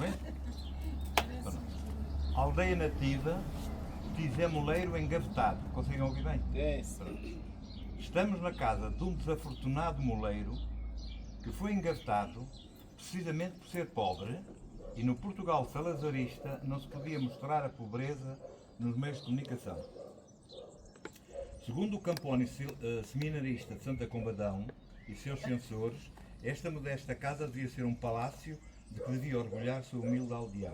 Bem? Pronto. Aldeia nativa, Tizemoleiro engavetado. Conseguem ouvir bem? É, Estamos na casa de um desafortunado moleiro que foi engavetado precisamente por ser pobre, e no Portugal salazarista não se podia mostrar a pobreza nos meios de comunicação. Segundo o Campónio seminarista de Santa Combadão e seus censores, esta modesta casa devia ser um palácio de que devia orgulhar-se o humilde aldeão.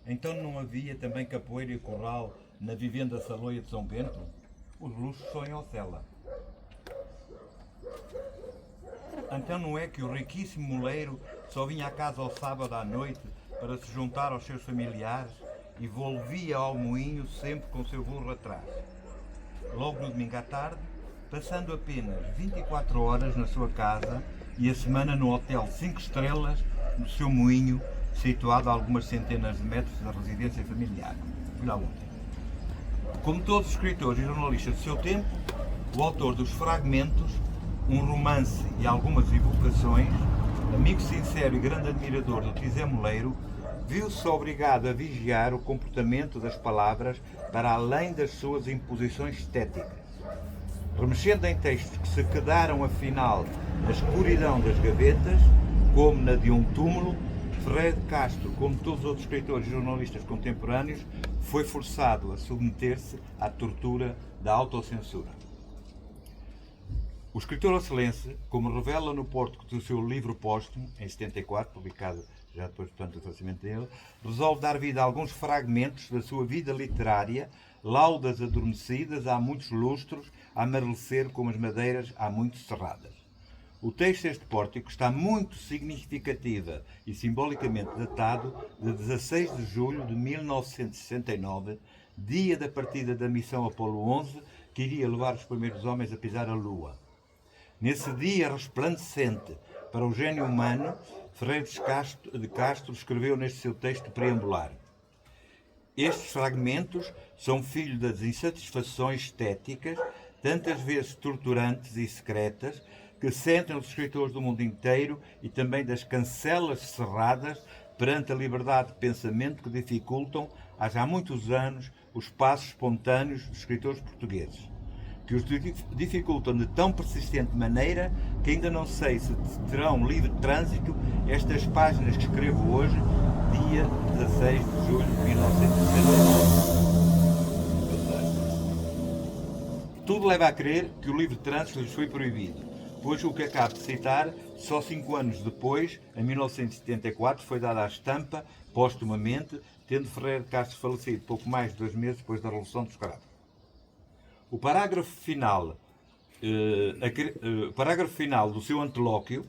Então não havia também capoeira e corral na vivenda Saloia de São Bento? Os luxos só em Ocela. Então não é que o riquíssimo moleiro só vinha à casa ao sábado à noite para se juntar aos seus familiares e volvia ao moinho sempre com o seu burro atrás. Logo no domingo à tarde, passando apenas 24 horas na sua casa e a semana no hotel 5 estrelas no seu moinho, situado a algumas centenas de metros da residência familiar. Fui lá ontem. Como todos os escritores e jornalistas do seu tempo, o autor dos Fragmentos, um romance e algumas evocações, amigo sincero e grande admirador do Tizemoleiro, viu-se obrigado a vigiar o comportamento das palavras para além das suas imposições estéticas. Remexendo em textos que se quedaram afinal na escuridão das gavetas, como na de um túmulo, Ferreira de Castro, como todos os outros escritores e jornalistas contemporâneos, foi forçado a submeter-se à tortura da autocensura. O escritor ocelense, como revela no pórtico do seu livro póstumo, em 74, publicado já depois do falecimento dele, resolve dar vida a alguns fragmentos da sua vida literária, laudas adormecidas há muitos lustros, a amarelecer como as madeiras há muito cerradas. O texto deste pórtico está muito significativa e simbolicamente datado de 16 de julho de 1969, dia da partida da missão Apolo 11, que iria levar os primeiros homens a pisar a Lua. Nesse dia resplandecente para o gênio humano, Ferreira de Castro escreveu neste seu texto preambular: estes fragmentos são filho das insatisfações estéticas, tantas vezes torturantes e secretas, que sentem os escritores do mundo inteiro e também das cancelas cerradas perante a liberdade de pensamento que dificultam, há já muitos anos, os passos espontâneos dos escritores portugueses. Que os dificultam de tão persistente maneira que ainda não sei se terão livre trânsito estas páginas que escrevo hoje, dia 16 de julho de 1969. Tudo leva a crer que o livre trânsito lhes foi proibido, pois o que acabo de citar, só 5 anos depois, em 1974, foi dada a estampa, póstumamente, tendo Ferreira de Castro falecido pouco mais de 2 meses depois da Revolução dos Cravos. O parágrafo final do seu antelóquio,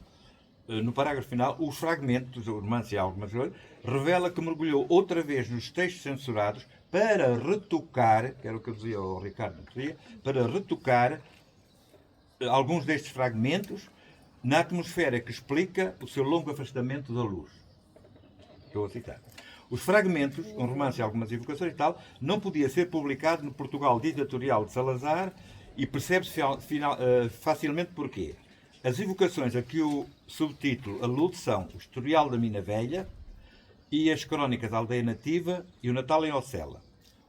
no parágrafo final, os fragmentos do romance e algumas coisas, revela que mergulhou outra vez nos textos censurados para retocar, que era o que eu dizia ao Ricardo, para retocar alguns destes fragmentos na atmosfera que explica o seu longo afastamento da luz. Estou a citar. Os fragmentos, um romance e algumas evocações e tal, não podia ser publicado no Portugal ditatorial de Salazar e percebe-se facilmente porquê. As evocações a que o subtítulo alude são o Historial da Mina Velha e as Crónicas da Aldeia Nativa e o Natal em Ocela.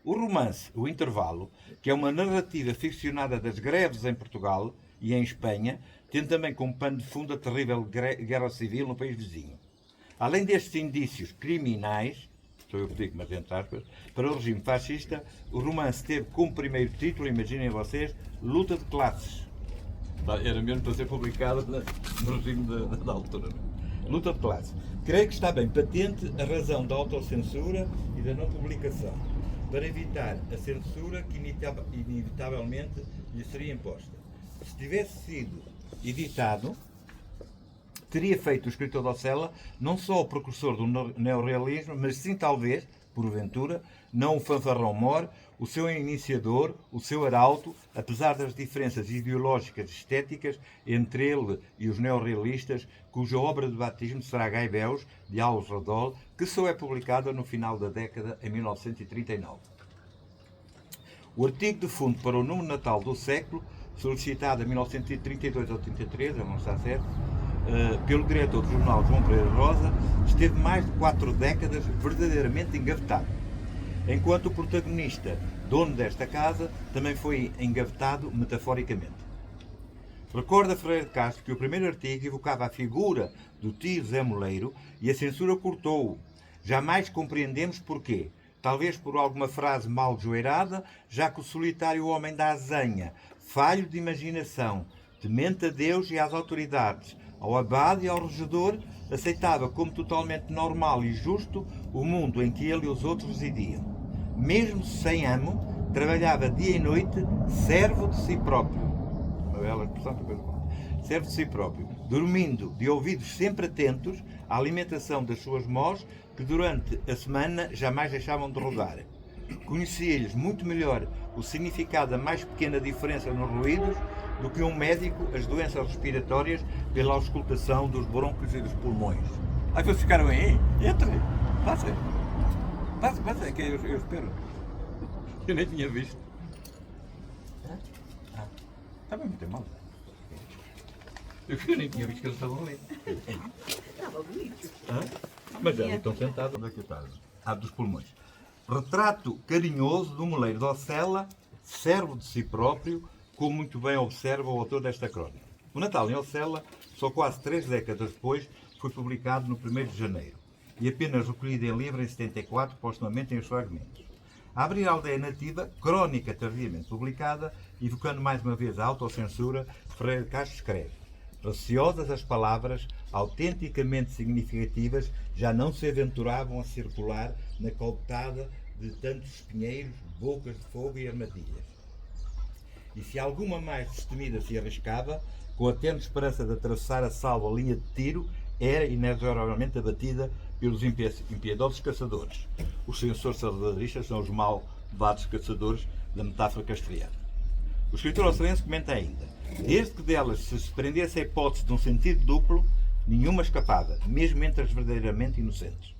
O romance, O Intervalo, que é uma narrativa ficcionada das greves em Portugal e em Espanha, tem também como pano de fundo a terrível guerra civil no país vizinho. Além destes indícios criminais, estou eu que digo, mas entre aspas, para o regime fascista, o romance teve como primeiro título, imaginem vocês, Luta de Classes. Era mesmo para ser publicado no regime da altura. Luta de Classes. Creio que está bem patente a razão da autocensura e da não publicação, para evitar a censura que inevitavelmente lhe seria imposta. Se tivesse sido editado, teria feito o escritor de Ocela não só o precursor do neorrealismo, mas sim, talvez, porventura, não o fanfarrão mor, o seu iniciador, o seu arauto, apesar das diferenças ideológicas e estéticas entre ele e os neorrealistas, cuja obra de batismo será Gaibeus, de Alves Radol, que só é publicada no final da década, em 1939. O artigo de fundo para o número natal do século, solicitado em 1932 ou 33, não está certo, pelo diretor do jornal João Pereira Rosa, esteve mais de 4 décadas verdadeiramente engavetado. Enquanto o protagonista, dono desta casa, também foi engavetado metaforicamente. Recorda Ferreira de Castro que o primeiro artigo evocava a figura do tio Zé Moleiro e a censura cortou-o. Jamais compreendemos porquê. Talvez por alguma frase mal joeirada, já que o solitário homem da azenha, falho de imaginação, temente a Deus e às autoridades, ao abade e ao regedor, aceitava como totalmente normal e justo o mundo em que ele e os outros residiam. Mesmo sem amo, trabalhava dia e noite, servo de si próprio. Uma bela expressão, servo de si próprio, dormindo de ouvidos sempre atentos à alimentação das suas mós, que durante a semana jamais deixavam de rodar. Conhecia-lhes muito melhor o significado da mais pequena diferença nos ruídos do que um médico as doenças respiratórias pela auscultação dos brônquios e dos pulmões. Aí vocês ficaram aí? Entre! Passa! Passa, que eu espero. Eu nem tinha visto. Está bem, não tem mal. Eu nem tinha visto que eles estavam ali. Estava bonito. Mas eles estão sentados. Onde é que está? Dos pulmões. Retrato carinhoso do moleiro de Ocela, servo de si próprio, como muito bem observa o autor desta crónica. O Natal em Ocela, só quase 3 décadas depois, foi publicado no 1º de janeiro e apenas recolhido em livro em 74, postumamente em os fragmentos. A abrir a aldeia nativa, crónica tardiamente publicada, evocando mais uma vez a autocensura, Ferreira de Castro escreve: receosas as palavras, autenticamente significativas, já não se aventuravam a circular na cooptada de tantos espinheiros, bocas de fogo e armadilhas. E se alguma mais destemida se arriscava, com a tenue esperança de atravessar a salvo a linha de tiro, era inexoravelmente abatida pelos impiedosos caçadores. Os censores salvadoristas são os malvados caçadores da metáfora castriana. O escritor ocelense comenta ainda: desde que delas se desprendesse a hipótese de um sentido duplo, nenhuma escapava, mesmo entre as verdadeiramente inocentes.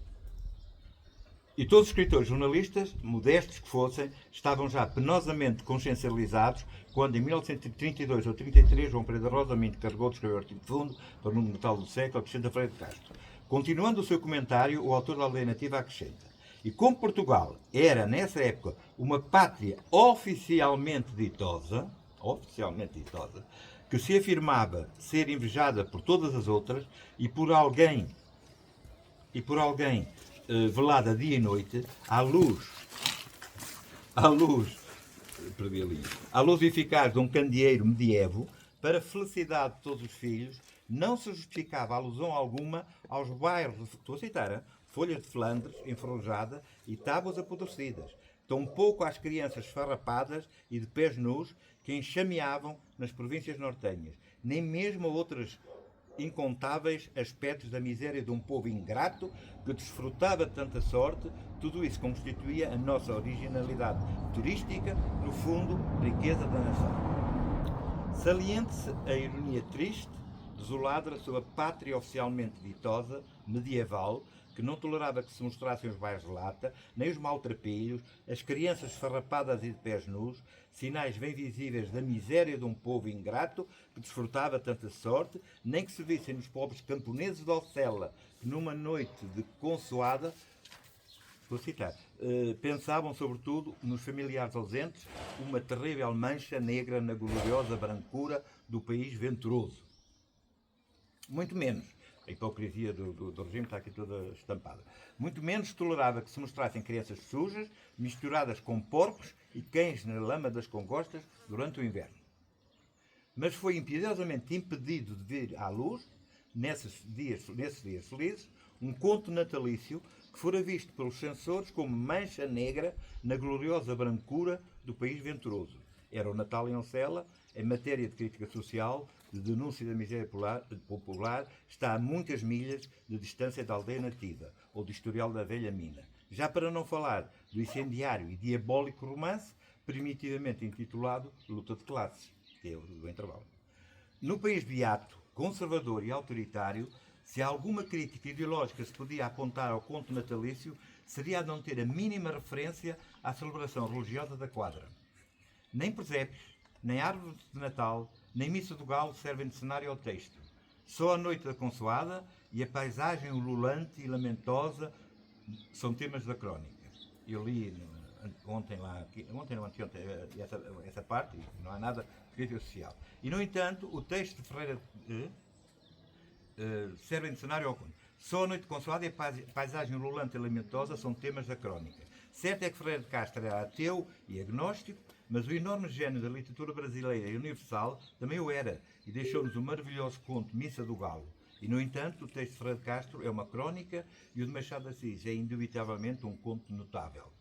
E todos os escritores jornalistas, modestos que fossem, estavam já penosamente consciencializados quando, em 1932 ou 1933, João Pereira de Rosa me encarregou de escrever o artigo de fundo para o número Natal do século, acrescenta Ferreira de Castro. Continuando o seu comentário, o autor da Aldeia Nativa acrescenta: e como Portugal era, nessa época, uma pátria oficialmente ditosa, que se afirmava ser invejada por todas as outras e por alguém velada dia e noite, à luz eficaz de um candeeiro medievo, para felicidade de todos os filhos, não se justificava alusão alguma aos bairros, estou a citar, folhas de Flandres enferrujada e tábuas apodrecidas, tampouco às crianças farrapadas e de pés nus que enxameavam nas províncias nortenhas, nem mesmo a outras incontáveis aspectos da miséria de um povo ingrato que desfrutava de tanta sorte. Tudo isso constituía a nossa originalidade turística, no fundo, riqueza da nação. Saliente-se a ironia triste, desolada sobre a pátria oficialmente ditosa, medieval, que não tolerava que se mostrassem os bairros de lata, nem os maltrapilhos, as crianças farrapadas e de pés nus, sinais bem visíveis da miséria de um povo ingrato que desfrutava tanta sorte, nem que se vissem nos pobres camponeses de Ocela, que numa noite de consoada, vou citar, pensavam sobretudo nos familiares ausentes, uma terrível mancha negra na gloriosa brancura do país venturoso. Muito menos, a hipocrisia do regime está aqui toda estampada, muito menos tolerava que se mostrassem crianças sujas, misturadas com porcos e cães na lama das congostas durante o inverno. Mas foi impiedosamente impedido de vir à luz, nesses dias felizes, um conto natalício que fora visto pelos censores como mancha negra na gloriosa brancura do país venturoso. Era o Natal em Ocela, em matéria de crítica social, de denúncia da miséria popular, está a muitas milhas de distância da aldeia nativa, ou do historial da velha mina. Já para não falar do incendiário e diabólico romance, primitivamente intitulado Luta de Classes, que é o do intervalo. No país beato, conservador e autoritário, se alguma crítica ideológica se podia apontar ao conto natalício, seria a não ter a mínima referência à celebração religiosa da quadra. Nem presépios, nem árvores de Natal, nem missa do galo servem de cenário ao texto. Só a noite da consoada e a paisagem ululante e lamentosa são temas da crónica. Eu li ontem não, anteontem, essa parte, não há nada escrito oficial. E, no entanto, o texto de Ferreira servem de cenário ao conto. Só a noite consoada e a paisagem ululante e lamentosa são temas da crónica. Certo é que Ferreira de Castro era ateu e agnóstico, mas o enorme gênio da literatura brasileira e universal também o era, e deixou-nos o maravilhoso conto Missa do Galo. E, no entanto, o texto de Ferreira de Castro é uma crónica e o de Machado de Assis é indubitavelmente um conto notável.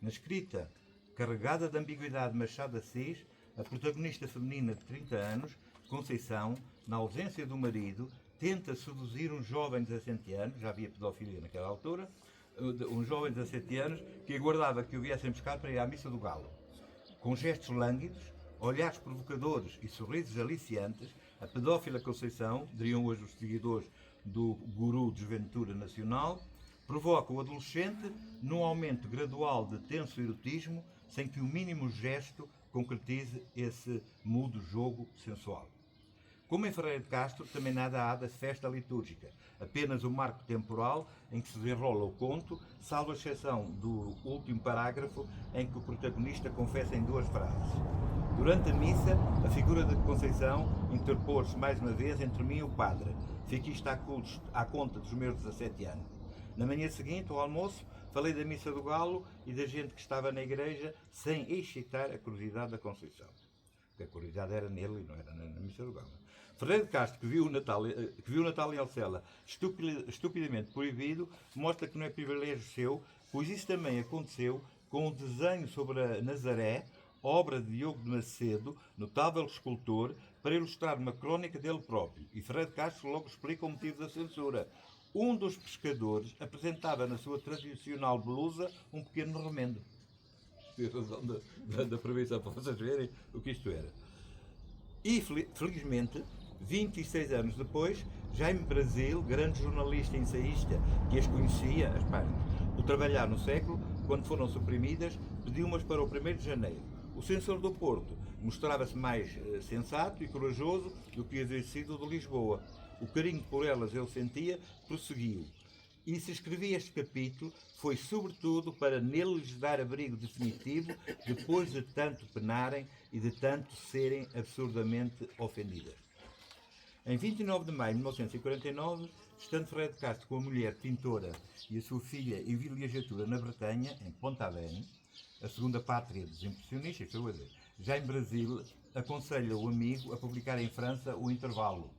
Na escrita carregada de ambiguidade de Machado de Assis, a protagonista feminina de 30 anos, Conceição, na ausência do marido, tenta seduzir um jovem de 17 anos, já havia pedofilia naquela altura, um jovem de 17 anos que aguardava que o viessem buscar para ir à Missa do Galo. Com gestos lânguidos, olhares provocadores e sorrisos aliciantes, a pedófila Conceição, diriam hoje os seguidores do guru de desventura nacional, provoca o adolescente num aumento gradual de tenso erotismo, sem que o mínimo gesto concretize esse mudo jogo sensual. Como em Ferreira de Castro, também nada há da festa litúrgica, apenas o marco temporal em que se desenrola o conto, salvo a exceção do último parágrafo em que o protagonista confessa em 2 frases. Durante a missa, a figura de Conceição interpôs-se mais uma vez entre mim e o padre. Fiquei isto à conta dos meus 17 anos. Na manhã seguinte, ao almoço, falei da Missa do Galo e da gente que estava na igreja, sem excitar a curiosidade da Conceição. Porque a curiosidade era nele e não era na Missa do Galo. Ferreira de Castro, que viu o Natal em Alcela estupidamente proibido, mostra que não é privilégio seu, pois isso também aconteceu com o desenho sobre a Nazaré, obra de Diogo de Macedo, notável escultor, para ilustrar uma crónica dele próprio. E Ferreira de Castro logo explica o motivo da censura. Um dos pescadores apresentava na sua tradicional blusa um pequeno remendo. Tem razão da previsão para vocês verem o que isto era. E, felizmente, 26 anos depois, Jaime Brasil, grande jornalista e ensaísta que as conhecia, as páginas, do Trabalhar no Século, quando foram suprimidas, pediu-mas para o 1º de janeiro. O censor do Porto mostrava-se mais sensato e corajoso do que havia sido o de Lisboa. O carinho por elas ele sentia, prosseguiu. E se escrevi este capítulo, foi sobretudo para neles dar abrigo definitivo, depois de tanto penarem e de tanto serem absurdamente ofendidas. Em 29 de maio de 1949, estando Ferreira de Castro com a mulher pintora e a sua filha em vilejatura na Bretanha, em Pont-Aven, a segunda pátria dos impressionistas, estou a dizer, Jaime Brasil aconselha o amigo a publicar em França O Intervalo,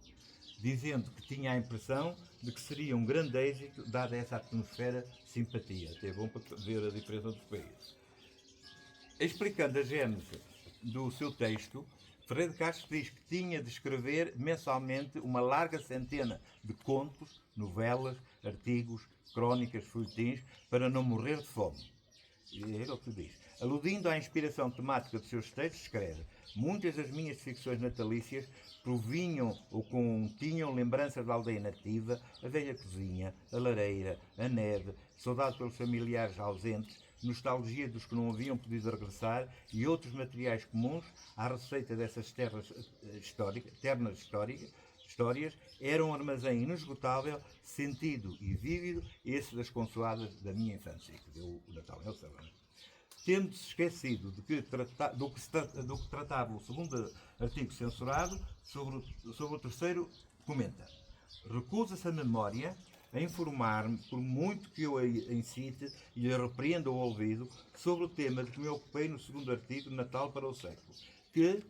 dizendo que tinha a impressão de que seria um grande êxito, dada essa atmosfera de simpatia. Até é bom para ver a diferença dos países. Explicando a gênese do seu texto, Ferreira de Castro diz que tinha de escrever mensalmente uma larga centena de contos, novelas, artigos, crónicas, folhetins, para não morrer de fome. E é o que diz. Aludindo à inspiração temática dos seus textos, escreve: muitas das minhas ficções natalícias provinham ou continham lembranças da aldeia nativa, a velha cozinha, a lareira, a neve, saudade pelos familiares ausentes, nostalgia dos que não haviam podido regressar e outros materiais comuns à receita dessas terras ternas histórias, era um armazém inesgotável, sentido e vívido, esse das consoadas da minha infância, que deu o Natal em Alcela. Tendo-se esquecido do que tratava o segundo artigo censurado, sobre o terceiro, comenta: recusa-se a memória a informar-me, por muito que eu a incite e lhe repreenda o ouvido, sobre o tema de que me ocupei no segundo artigo, Natal para o Século, que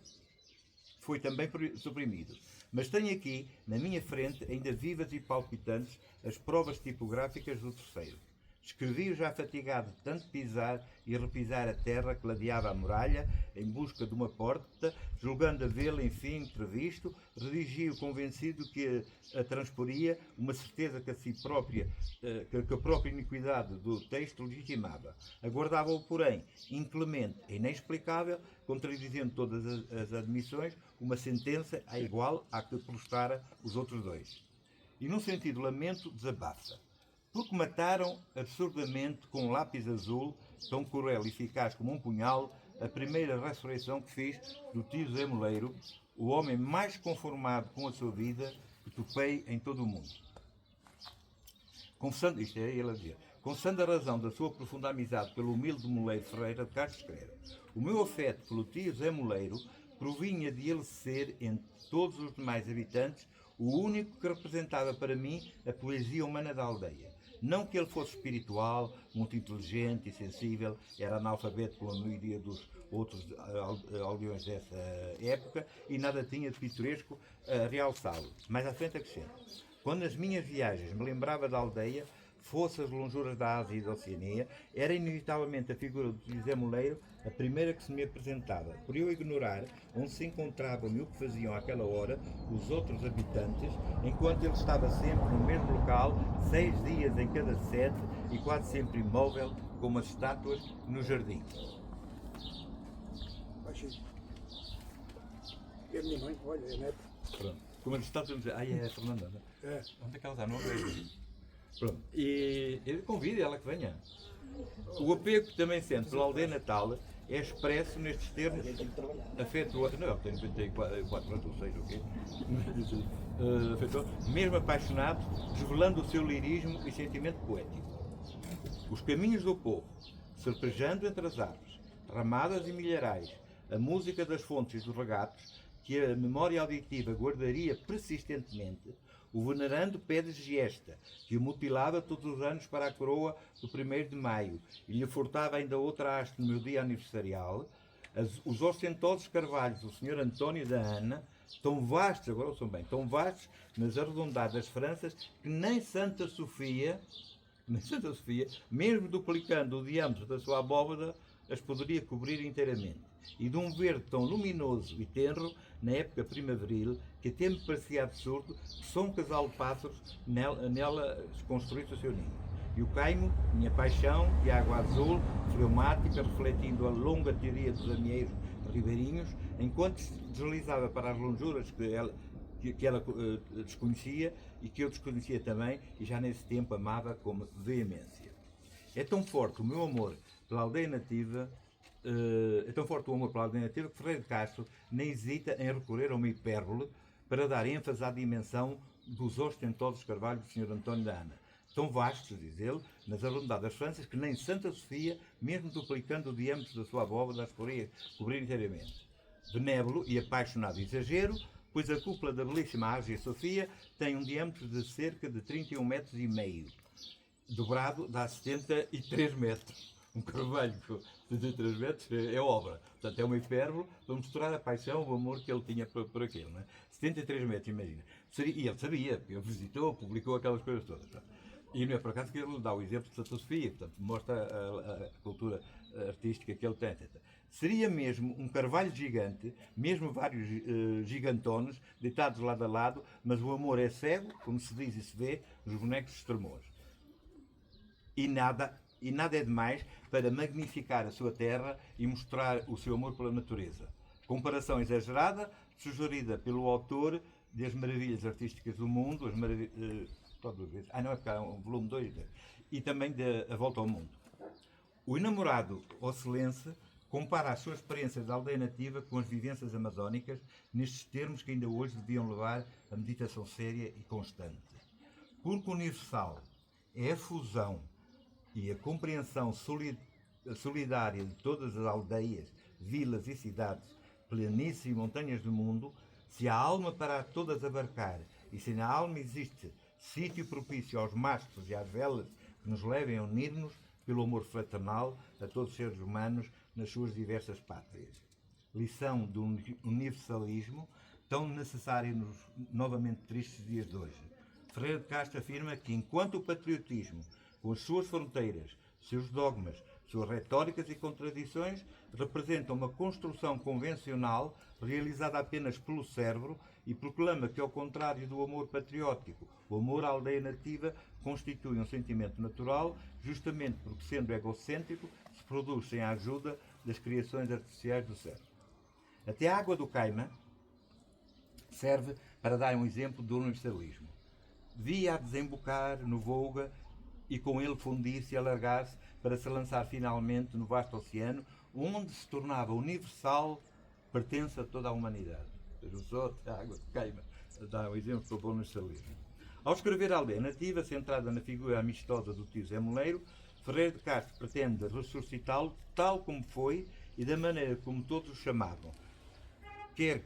foi também suprimido. Mas tenho aqui, na minha frente, ainda vivas e palpitantes, as provas tipográficas do terceiro. Escrevi-o já fatigado de tanto pisar e repisar a terra que ladeava a muralha, em busca de uma porta, julgando havê-la, enfim, previsto, redigi-o convencido que a transporia, uma certeza que a própria iniquidade do texto legitimava. Aguardava-o, porém, inclemente e inexplicável, contradizendo todas as admissões, uma sentença à igual à que prostara os outros dois. E, num sentido lamento, desabafa. Porque mataram absurdamente com um lápis azul, tão cruel e eficaz como um punhal, a primeira ressurreição que fiz do tio Zé Moleiro, o homem mais conformado com a sua vida, que que topei em todo o mundo. Confessando, isto é ele a dizer, confessando a razão da sua profunda amizade pelo humilde moleiro Ferreira de Castro escreve: o meu afeto pelo tio Zé Moleiro provinha de ele ser, entre todos os demais habitantes, o único que representava para mim a poesia humana da aldeia. Não que ele fosse espiritual, muito inteligente e sensível, era analfabeto como a maioria dos outros aldeões dessa época e nada tinha de pitoresco a realçá-lo. Mais à frente acrescento: quando nas minhas viagens me lembrava da aldeia, fosse as lonjuras da Ásia e da Oceania, era inevitavelmente a figura do José Moleiro a primeira que se me apresentava, por eu ignorar onde se encontravam e o que faziam àquela hora os outros habitantes, enquanto ele estava sempre no mesmo local, 6 dias em cada 7 e quase sempre imóvel, como as estátuas no jardim. Baixinho. E a minha mãe, olha, é neta. Pronto. Como as estátuas, é a Fernanda, não é? É. Onde é que ela está? Não a vejo. Pronto. E ele convida ela que venha. O apego que também sente pela aldeia natal é expresso nestes termos afetuosos. Não, eu tenho 94 anos, ou seja, o quê? Mesmo apaixonado, revelando o seu lirismo e sentimento poético. Os caminhos do povo, serpejando entre as árvores, ramadas e milharais, a música das fontes e dos regatos, que a memória auditiva guardaria persistentemente, o venerando pé de Giesta, que o mutilava todos os anos para a coroa do 1º de maio, e lhe furtava ainda outra haste no meu dia aniversarial, os ostentosos carvalhos do Sr. António da Ana, tão vastos, agora são bem, tão vastos nas arredondadas Franças, que nem Santa Sofia, mesmo duplicando o diâmetro da sua abóbada, as poderia cobrir inteiramente. E de um verde tão luminoso e tenro, na época primaveril, que até me parecia absurdo que só um casal de pássaros nela construísse o seu ninho. E o caimo, minha paixão, de água azul, fleumática, refletindo a longa teoria dos amieiros ribeirinhos, enquanto se deslizava para as lonjuras que ela desconhecia e que eu desconhecia também, e já nesse tempo amava com veemência. É tão forte o meu amor pela aldeia nativa, que Ferreira de Castro nem hesita em recorrer a uma hipérbole para dar ênfase à dimensão dos ostentosos carvalhos do Sr. António da Ana. Tão vastos, diz ele, nas arredondadas Franças, que nem Santa Sofia, mesmo duplicando o diâmetro da sua abóbada, as poderia cobrir inteiramente. Benévolo e apaixonado exagero, pois a cúpula da belíssima Ágia Sofia tem um diâmetro de cerca de 31,5 metros. Dobrado dá 73 metros. Um carvalho com 73 metros é obra. Portanto, é uma hipérbole para mostrar a paixão, o amor que ele tinha por aquilo. Não é? 73 metros, imagina. E ele sabia, porque ele visitou, publicou aquelas coisas todas. E não é por acaso que ele dá o exemplo de Santa Sofia, portanto, mostra a cultura artística que ele tem, etc. Seria mesmo um carvalho gigante, mesmo vários gigantones, deitados lado a lado, mas o amor é cego, como se diz e se vê, nos bonecos extremos. E nada é demais para magnificar a sua terra e mostrar o seu amor pela natureza. Comparação exagerada, sugerida pelo autor das Maravilhas Artísticas do Mundo, não é porque há um volume 2, e também da Volta ao Mundo. O enamorado oscelense compara as suas experiências da aldeia nativa com as vivências amazónicas, nestes termos que ainda hoje deviam levar a meditação séria e constante. Porque universal é a fusão e a compreensão solidária de todas as aldeias, vilas e cidades, planícies e montanhas do mundo, se a alma para todas abarcar e se na alma existe sítio propício aos mastros e às velas que nos levem a unir-nos pelo amor fraternal a todos os seres humanos nas suas diversas pátrias. Lição do universalismo tão necessária nos novamente tristes dias de hoje. Ferreira de Castro afirma que enquanto o patriotismo, com as suas fronteiras, seus dogmas, suas retóricas e contradições, representa uma construção convencional realizada apenas pelo cérebro e proclama que, ao contrário do amor patriótico, o amor à aldeia nativa constitui um sentimento natural, justamente porque, sendo egocêntrico, se produz sem a ajuda das criações artificiais do cérebro. Até a água do Caima serve para dar um exemplo do universalismo. Via a desembocar no Volga e com ele fundir-se e alargar-se para se lançar finalmente no vasto oceano, onde se tornava universal, pertence a toda a humanidade. O Soto, a água que queima. dá um exemplo para pôr no estaleiro. Ao escrever a aldeia nativa, centrada na figura amistosa do tio Zé Moleiro, Ferreira de Castro pretende ressuscitá-lo tal como foi e da maneira como todos o chamavam. Quer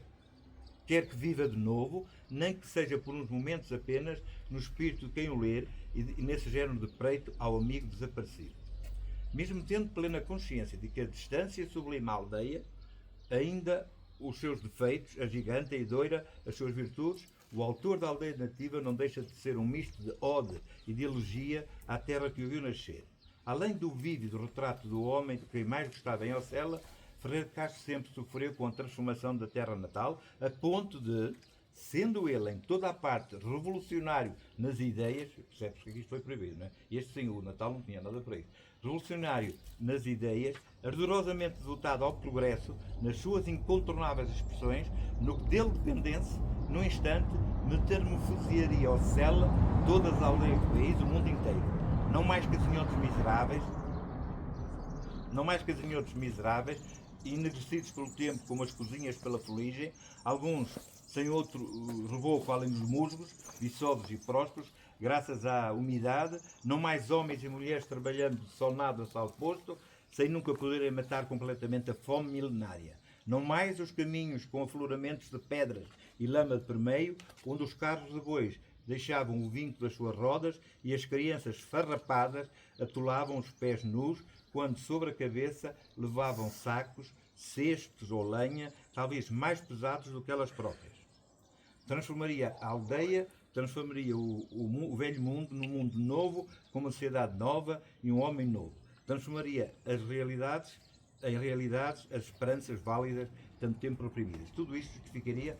que viva de novo, nem que seja por uns momentos apenas, no espírito de quem o ler e nesse género de preito ao amigo desaparecido. Mesmo tendo plena consciência de que a distância sublima a aldeia, ainda os seus defeitos, a gigante, a idoira, as suas virtudes, o autor da aldeia nativa não deixa de ser um misto de ode e de elegia à terra que o viu nascer. Além do vívido retrato do homem de quem mais gostava em Ocela, Ferreira de Castro sempre sofreu com a transformação da terra natal, a ponto de, sendo ele em toda a parte revolucionário nas ideias, percebes que isto foi proibido, não é? Este sim, o Natal não tinha nada para isso. Revolucionário nas ideias, ardorosamente devotado ao progresso, nas suas incontornáveis expressões, no que dele dependesse, num instante, metamorfosearia Ocela, todas as aldeias do país, o mundo inteiro. Não mais casinhotos miseráveis, enegrecidos pelo tempo como as cozinhas pela fuligem, alguns sem outro reboco além dos musgos, viçosos e prósperos, graças à umidade, não mais homens e mulheres trabalhando de sol nada a sol posto, sem nunca poderem matar completamente a fome milenária. Não mais os caminhos com afloramentos de pedras e lama de permeio, onde os carros de bois deixavam o vinco das suas rodas e as crianças farrapadas atolavam os pés nus, quando sobre a cabeça levavam sacos, cestos ou lenha, talvez mais pesados do que elas próprias. Transformaria a aldeia, transformaria o velho mundo num mundo novo, com uma sociedade nova e um homem novo. Transformaria as realidades em realidades, as esperanças válidas, tanto tempo oprimidas. Tudo isto justificaria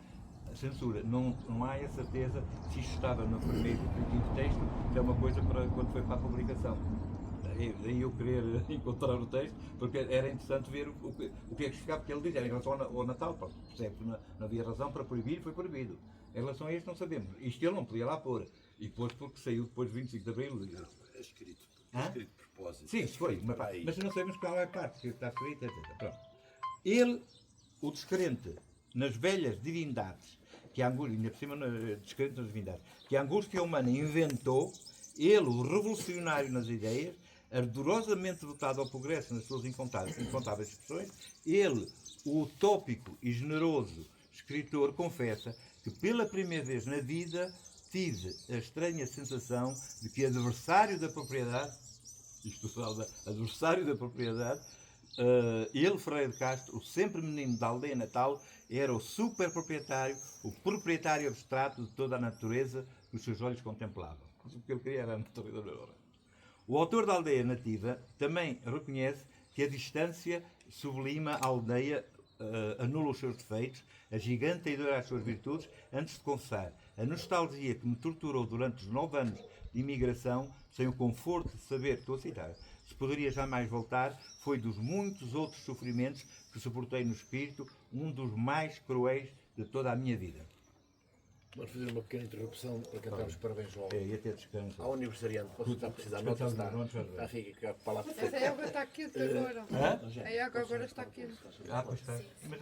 a censura. Não há a certeza se isto estava no primeiro e quinto texto, que é uma coisa para quando foi para a publicação. Daí eu querer encontrar o texto, porque era interessante ver o que é que ficava, porque ele diz, em relação ao Natal, percebe que não havia razão para proibir, foi proibido. Em relação a este não sabemos. Isto ele não podia lá pôr. E depois porque saiu depois de 25 de Abril. É escrito de propósito. Sim, foi. Mas não sabemos qual é a parte que está escrita, etc. Pronto. Ele, o descrente nas velhas divindades, que a angústia, ainda por cima descrente nas divindades, que a angústia humana inventou, ele, o revolucionário nas ideias, ardorosamente votado ao progresso nas suas incontáveis expressões, ele, o utópico e generoso escritor, confessa que pela primeira vez na vida tive a estranha sensação de que adversário da propriedade, ele, Ferreira de Castro, o sempre menino da aldeia natal, era o super proprietário, o proprietário abstrato de toda a natureza que os seus olhos contemplavam. O que ele queria era a natureza da hora. O autor da aldeia nativa também reconhece que a distância sublima a aldeia, anula os seus defeitos, agiganta e dura as suas virtudes, antes de confessar a nostalgia que me torturou durante os 9 anos de imigração, sem o conforto de saber, estou a citar, se poderia jamais voltar, foi dos muitos outros sofrimentos que suportei no espírito, um dos mais cruéis de toda a minha vida. Vamos fazer uma pequena interrupção para cantar os parabéns E até descanso. ao aniversariante. Você está a precisar, não está. Está fica para lá. Mas a água está quente agora. A água agora está quente. Pois está. Mas